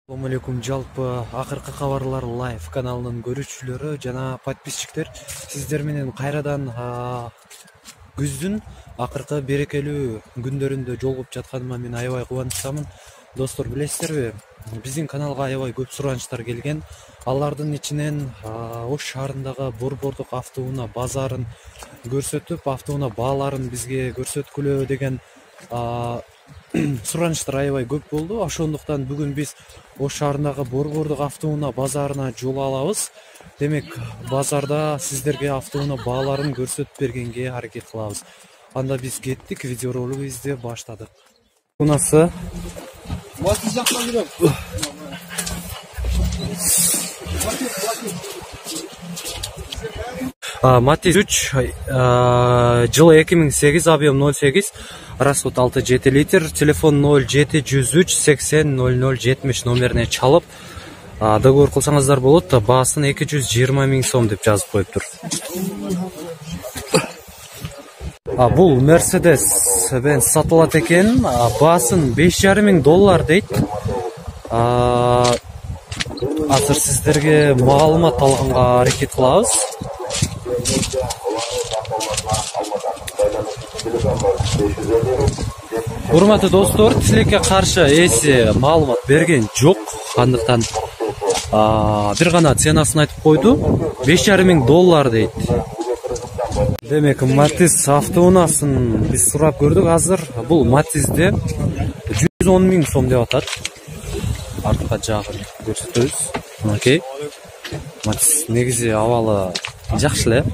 Assalamu алейкум, жалпы акыркы кабарлар лайв каналынын көрүүчүлөрү жана подписчиктер, сиздер менен кайрадан күздүн акыркы берекелүү күндөрүндө жолугуп жатканыма мен аябай кубанычтамын. Достор, билесиздерби, биздин каналга аябай көп суранычтар келген. Алардын ичинен Ош шаарындагы борбордук автоунаа базарын көрсөтүп, автоунаа бааларын бизге көрсөткүлө деген суранычтар аябай көп болду. Ошондуктан бүгүн биз Ош шаарындагы борбордук автоунаа базарына жол алабыз. Демек, базарда сиздерге автоунаа бааларын көрсөтүп бергенге аракет кылабыз. Анда биз кеттик, видеоролигибизди баштадык. Унасы Matiz 3 жылы 2008, объем 0,8, расход 6,7 литр, телефон 0703 80 0070 номерине чалып договор кылсаңыздар болот. Баасын 220 000 сом деп жазып коюптур. Бул Mercedes Benz сатылат экен. Баасын $5,500 дейт. Азыр сиздерге маалымат алганга аракет кылабыз. Урматтуу достор, тилекке каршы эси маалымат берген жок. Андыктан бир гана ценасын айтып койду. $5,500 дейт. Демек, Matiz автоунаасын биз сурап көрдүк. Азыр бул Matizде 110 000 сом деп атат. Артка жагын көрсөтөбүз. Окей. Matiz негизи абалы жакшы эле.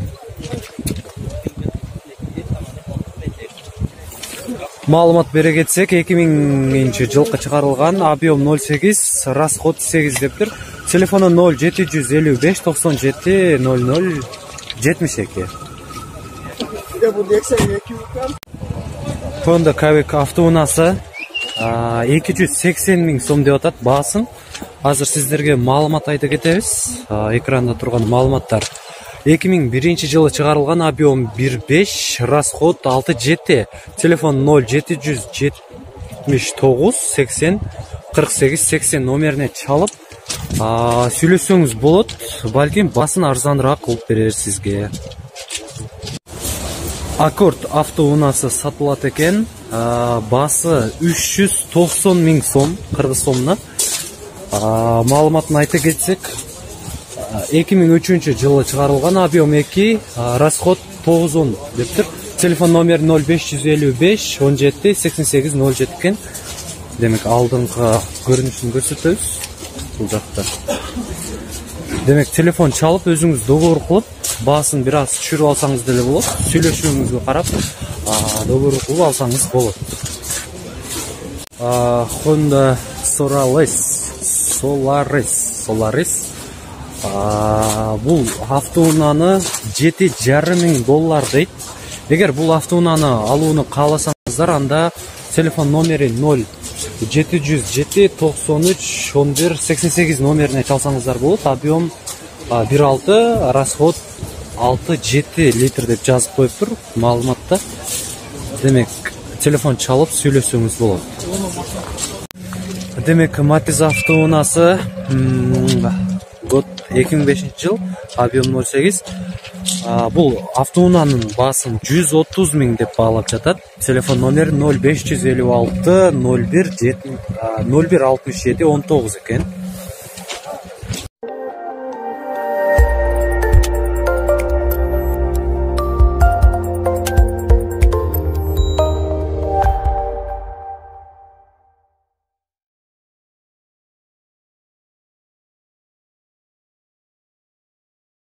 Маалымат бере кетсек, 2000-жылкы чыгарылган, объем 0,8, расход 8 дептир. Телефону 0755 97 00 72. Honda Civic автоунаасы 280 000 сом деп атат баасын. Азыр сиздерге маалымат айтып кетебиз. Экранда турган маалыматтар. 2001 жылы чыгарылган, объем 1,5, расход 6,7, телефон 0779 80 48 80 номерине чалып сүйлөсөңүз болот. Балким басын арзаныраак кылып берер сизге. Аккорд автоунаасы сатылат экен. Баасы 390 000 сом, кыргыз сомуна. Маалыматын айта кетсек, 2003 жылы чыгарылган, объем 2, расход 9 дептир. Телефон номер 0555 17 88 07 экен. Демек, алдыңкы көрүнүшүн көрсөтөбүз бул жакта. Демек, телефон чалып өзүңүз договор кылып, баасын бир аз түшүрүп алсаңыз деле болот. Сүйлөшүүңүзгө карап, договор кылып алсаңыз болот. Honda Solaris бул автоунааны $7,500 дейт. Эгер бул автоунааны алууну кааласаңыздар, анда телефон номери 0707 93 11 88 номерине чалсаңыздар болот. Объем 1,6, расход 6,7 литр деп жазып коюптур маалыматта. Демек, телефон чалып сүйлөсөңүз болот. Демек, Matiz автоунаасы год 2005 жыл, объем 0,8. Бул автоунаанын баасын 130 000 деп баалап жатат. Телефон номер 0556 01 67 19 экен.